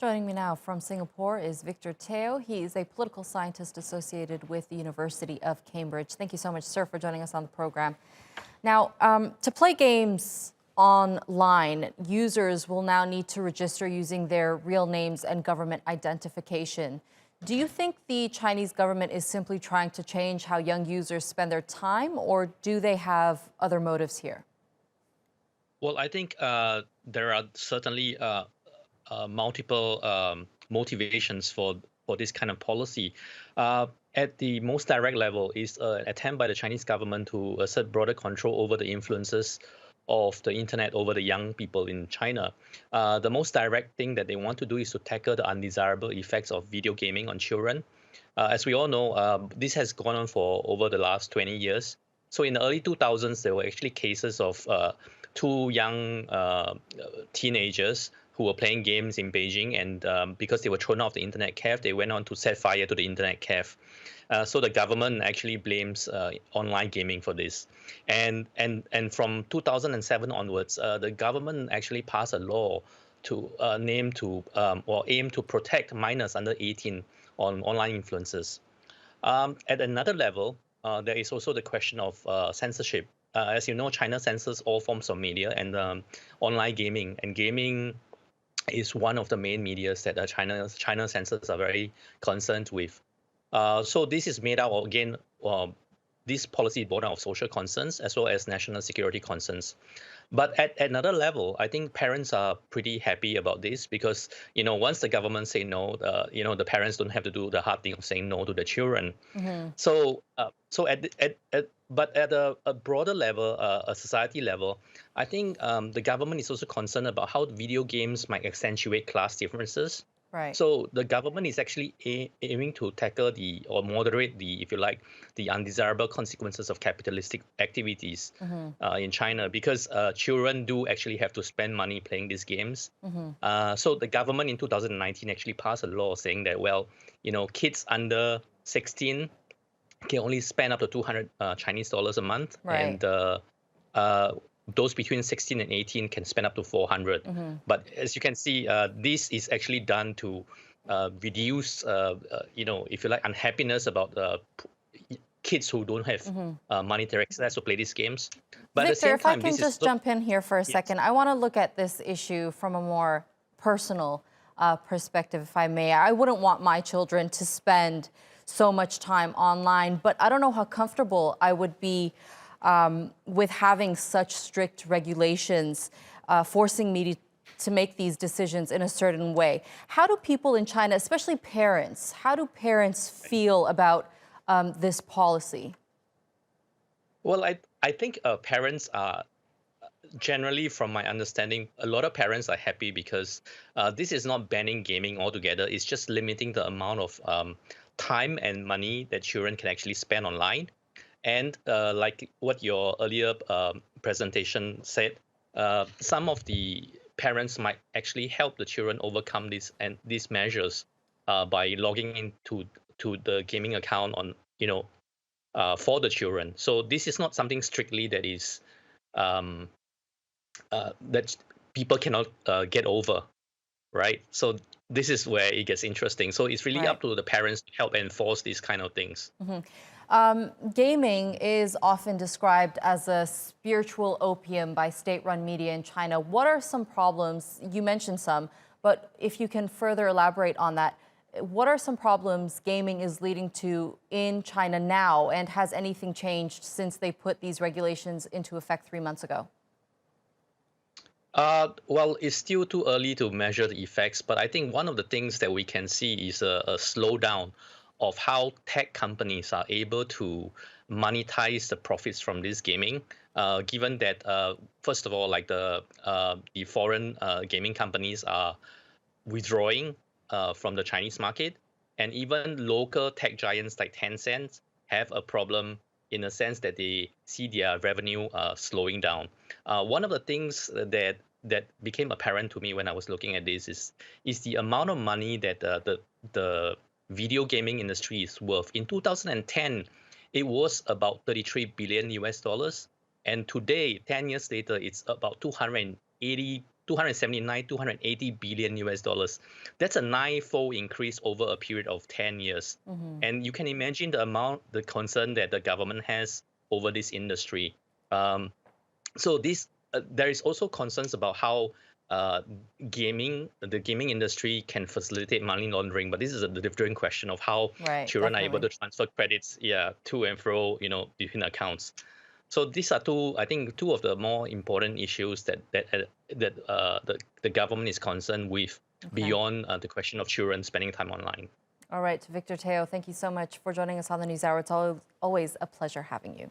Joining me now from Singapore is Victor Teo. He is a political scientist associated with the University of Cambridge. Thank you so much, sir, for joining us on the program. Now, to play games online, users will now need to register using their real names and government identification. Do you think the Chinese government is simply trying to change how young users spend their time, or do they have other motives here? Well, I think there are certainly multiple motivations for this kind of policy. At the most direct level is an attempt by the Chinese government to assert broader control over the influences of the internet over the young people in China. The most direct thing that they want to do is to tackle the undesirable effects of video gaming on children. As we all know, this has gone on for over the last 20 years. So in the early 2000s, there were actually cases of two young teenagers who were playing games in Beijing, and because they were thrown off the internet cafe, they went on to set fire to the internet cafe. So the government actually blames online gaming for this, and from 2007 onwards, the government actually passed a law to aim to protect minors under 18 on online influences. At another level, there is also the question of censorship. As you know, China censors all forms of media and online gaming. And gaming is one of the main medias that China censors are very concerned with. So this is made out of, again, this policy is born out of social concerns as well as national security concerns. But at another level, I think parents are pretty happy about this because, once the government say no, the parents don't have to do the hard thing of saying no to the children. Hmm. So but at a broader level, a society level, I think the government is also concerned about how video games might accentuate class differences. Right. So the government is actually aiming to tackle or moderate if you like, the undesirable consequences of capitalistic activities Hmm. in China, because children do actually have to spend money playing these games. Hmm. So the government in 2019 actually passed a law saying that, well, kids under 16 can only spend up to 200 Chinese dollars a month, Right. and uh, those between 16 and 18 can spend up to 400. Hmm. But as you can see, this is actually done to reduce, if you like, unhappiness about kids who don't have Hmm. monetary access to play these games. But at the Victor, same if I time, can this is just jump in here for a yes. second, I want to look at this issue from a more personal perspective, if I may. I wouldn't want my children to spend so much time online, but I don't know how comfortable I would be with having such strict regulations forcing me to make these decisions in a certain way. How do people in China, especially parents, how do parents feel about this policy? Well, I think parents are generally, from my understanding, a lot of parents are happy because this is not banning gaming altogether. It's just limiting the amount of time and money that children can actually spend online. And like what your earlier presentation said, some of the parents might actually help the children overcome these measures by logging into the gaming account for the children. So this is not something strictly that is um, that people cannot get over, right? So this is where it gets interesting. So it's really Right. up to the parents to help enforce these kind of things. Gaming is often described as a spiritual opium by state-run media in China. What are some problems? You mentioned some, but if you can further elaborate on that, what are some problems gaming is leading to in China now, and has anything changed since they put these regulations into effect 3 months ago? Well, it's still too early to measure the effects, but I think one of the things that we can see is a slowdown of how tech companies are able to monetize the profits from this gaming. Given that, first of all, like the foreign gaming companies are withdrawing from the Chinese market, and even local tech giants like Tencent have a problem in the sense that they see their revenue slowing down. One of the things that became apparent to me when I was looking at this is the amount of money that the video gaming industry is worth. In 2010, it was about 33 billion US dollars, and today, 10 years later, it's about 280 279, 280 billion US dollars. That's a nine-fold increase over a period of 10 years. And you can imagine the concern that the government has over this industry. So there is also concerns about how the gaming industry can facilitate money laundering, but this is a different question of how Right, children are able definitely. to transfer credits, to and fro, between accounts. So these are I think, two of the more important issues that the government is concerned with Okay. beyond the question of children spending time online. All right, Victor Teo, thank you so much for joining us on the NewsHour. It's always a pleasure having you.